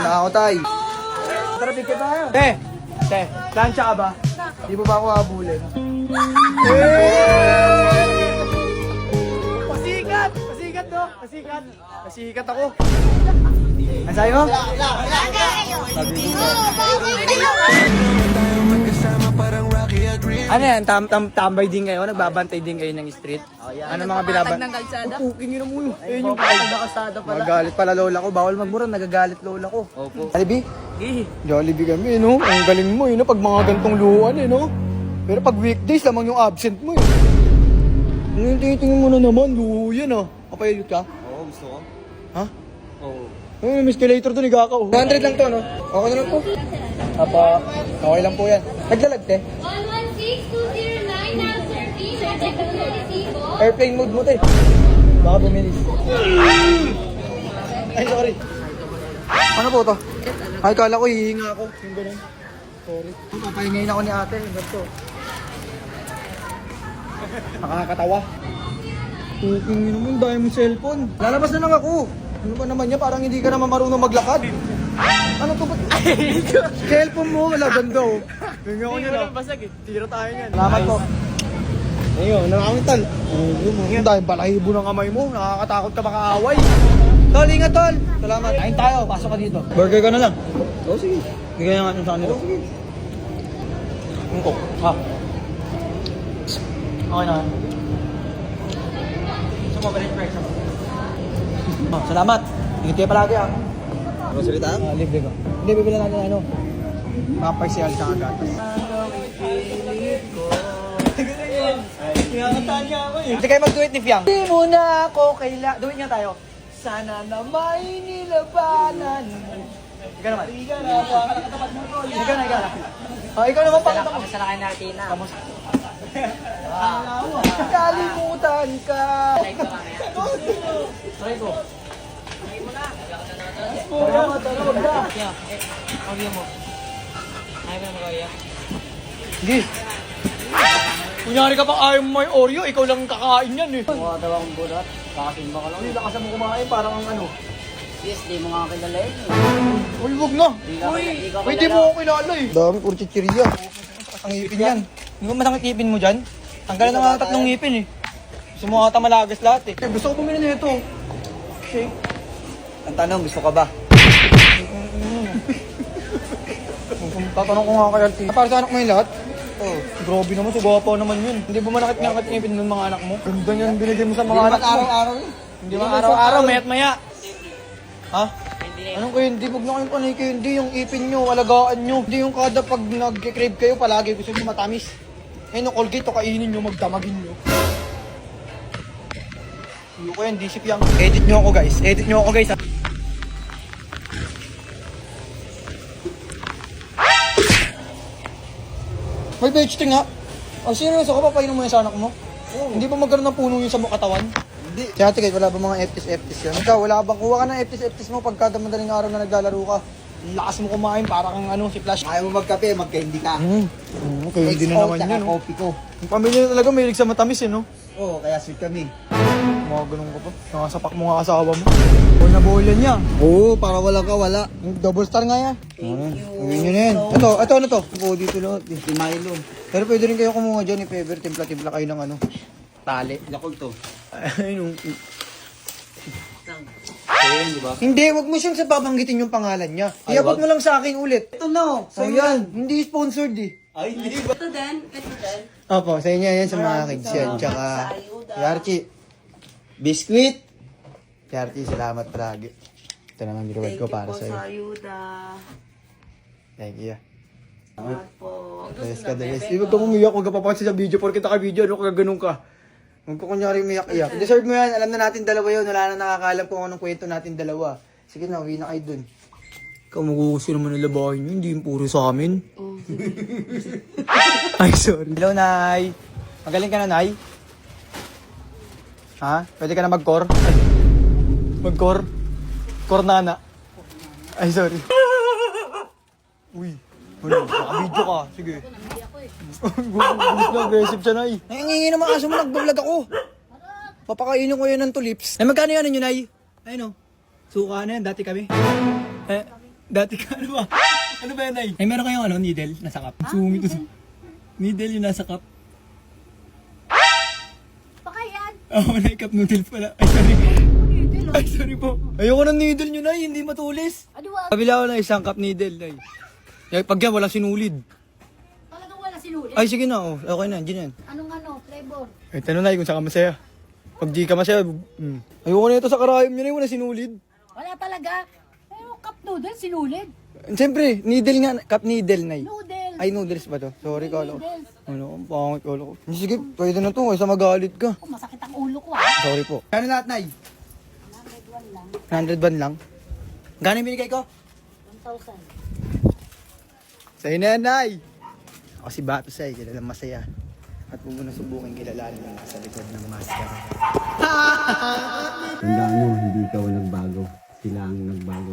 Na ako, tay. Tara, picture tayo. Te, plancha ka ba? Di mo ba ako habulin? Pasikat! Pasikat, no? Pasikat. Pasikat ako. Ang sayo? Ano yan? Tambay din kayo? Nagbabantay din kayo ng street? Ano mga binaban? Puking yun mo yun. Ayun yung kalsada pala. Magagalit pala lola ko. Bawal magmura, nagagalit lola ko. Opo. Jollibee? Jollibee kami, no? Ang galing mo, no? Pag mga gantong luwan, no? Pero pag weekdays, lamang yung absent mo, eh. Tingin mo na naman, luho yan, ah. Kapayot ka? Oo, gusto ko. Ha? Oo. Ay, may escalator to ni Gakaw. 100 lang to, no? Okay na lang po. Apa, okay lang po yan. Naglalag, te. 116209 now, sir. Please, check the resibo. Airplane mode mo, te. Baka bumilis. Ay, sorry. Ano po to? Ay, kala ko hihinga ako. Yung ganun. Sorry. Papahingayin ako ni ate. Yung ganito. Nakakatawa. Puking yun naman, dahil mo cellphone. Lalabas na lang ako. Ano ba naman niya? Parang hindi ka naman marunong maglakad. Ano to ba? Cellphone mo, wala ganda oh. Hinga ko nyo na. Basag eh. Tira tayo niyan. Salamat po. Ayun, nakakangital. Ang dahil balahibo ng kamay mo. Nakakatakot ka makaaway. Tol, ingat tol. Salamat. Kain tayo, pasok ka dito. Burger ka na lang. Oo, sige. Bigyan nga yung sa kanila. Sige. Ang coke. Ha? Okay na. Gusto mo, balik break. Salamat. Ingat kayo palagi ah. Ano salita? Libre ko. Hindi, bibili natin ano. Mga parcial sa agatas. Pinakatahan niya ako eh. Hindi kayo mag-duet ni Fiang. Hindi mo na ako kaila. Duet niya tayo. Sana na may nilabanan mo. Ikaw naman. Ikaw na. Ikaw na. Oh, ikaw naman pakita mo. Kamusta na kayo natin na? Kamusta? Kalimutan ka. Try ko. Salamat, huwag na. Pagyo mo. Ayaw mo na magaya. Sige. Kunyari ka pang ayaw mo may Oreo, ikaw lang kakain yan eh. Mukha daw akong bulat. Kakasimba ka lang. Hindi, lakas mo kumain, parang ang ano. Yes, di mo nga kilala yun. Uy, huwag na. Uy, Pwede mo ako kilala eh. Dami, puro chichirya. Ang ngipin yan. Hindi mo masakit ngipin mo dyan? Tanggalan na nga tatlong ngipin eh. Gusto mo ata malagas lahat eh. Gusto ko bumili na ito. Shake. Ang tanong, gusto ka ba? Tatanong ko nga kay Alti. Para sa anak mo yung lahat? Oh, grabe naman, sugawa pa naman yun. Hindi ba manakit nga ngipin ng mga anak mo? Ganda yan, binigay mo sa mga anak mo. Araw-araw eh. Hindi ba araw-araw, mayat maya? Ha? Anong kayo hindi? Huwag na kayong panay kayo. Hindi yung ipin nyo, alagaan nyo. Hindi yung kada pag nag-crave kayo, palagi gusto nyo matamis. Eh, no Colgate, o kainin nyo, magdamagin nyo. Hindi ko yan, disip yan. Edit nyo ako guys, edit nyo ako guys ha. May vegeting nga. Oh, serious ako, papainom mo yan sa anak mo? Hindi ba magkaroon ng puno yun sa mukha katawan? Hindi. Si Ate Kate, wala ba mga FTS yan? Ikaw, wala bang kuha ka ng FTS mo pagka madaling araw na naglalaro ka? Lakas mo kumain, parang ano, si Flash. Ayaw mo magkape, magka-hindi ka. Okay, hindi na naman yan, no? Coffee ko. Yung pamilya na talaga, mahilig sa matamis, eh, no? Oo, kaya sweet kami. Mga ganun ka pa. Nakasapak mo nga asawa mo. O nabulan niya. Oo, para wala ka, wala. Yung double star nga yan. Thank you. Uwi nyo na yan. Ito, ano to? Oo, dito lahat. Si Milo. Pero pwede rin kayo kumuha dyan, if ever, timpla-timpla kayo ng ano. Tali. Yakult to. Ayun. Ayun, di ba? Hindi, wag mo siyang babanggitin yung pangalan niya. Iabot mo lang sa akin ulit. Ito no. So yan, hindi sponsored eh. Ay, hindi ba? Ito din. Opo, sa inyo yan sa mga kids yan. Tsaka, Yarchi. Biscuit. Yarchi, salamat palagi. Ito naman girawad ko para sa'yo. ayuda. Thank you. Salamat po. Yes ka, yes. Huwag kang umiyak, huwag ka papansin sa video. Porkita ka video, ano ka ganun ka. Huwag ka kunyari umiyak-iyak. Deserve mo yan, alam na natin dalawa yun. Wala na nakakalam kung anong kwento natin dalawa. Sige na, uwi na kayo dun. Ikaw magugusto naman ng labahin nyo, hindi yung puro sa amin. Ay, sorry. Hello, Nay. Magaling ka na, Nay? Ha? Pwede ka na mag-core? Ay, mag-core? Core nana. Ay, sorry. Uy. Ano? Naka-video ka. Sige. Gusto na aggressive siya, Nay. Nangingi naman aso mo, nag-vlog ako. Papakainin ko yan ng tulips. Eh, magkano yan ninyo, Nay? Ayun o. Suka na yan, dati kami. Eh, Dati ka, ano ba? Ano ba yan, Nay? Ay, meron kayong ano, needle? Nasa cup? Sumi to. Needle yung nasa cup. Baka yan. Oh, Nay, cup noodles pala. Ay, sorry. Ay, sorry po. Ayoko ng needle nyo, Nay. Hindi matulis. Ano wag? Kabila ko ng isang cup needle, Nay. Pag yan, walang sinulid. Talagang wala sinulit. Ay, sige na, oh. Okay na, dyan yan. Anong flavor? Ay, tanong, Nay, kung saan ka masaya. Pag di ka masaya, ayoko na ito sa karayom nyo, Nay. Wala sinulid. Wala talaga. Pero cup noodles, sinulit. Siyempre, needle nga. Cup needle, Nay. Noodles. Ay, noodles ba to? Sorry, kala ko. Noodles. Ano, ang pangit kala ko. Sige, pwede na to. Kaysa magalit ka. Oh, masakit ang ulo ko Sorry po. Kano lahat, Nay? 101 lang. 101 lang. Gano'n yung binigay ko? 1,000. Sa'yo na yan, Nay. Ako si Bato Say, kilalang masaya. At huwag mo na subukin kilalanin yung nasa likod ng maskara. Tandaan mo, hindi ikaw ang nagbago. Sila ang nagbago.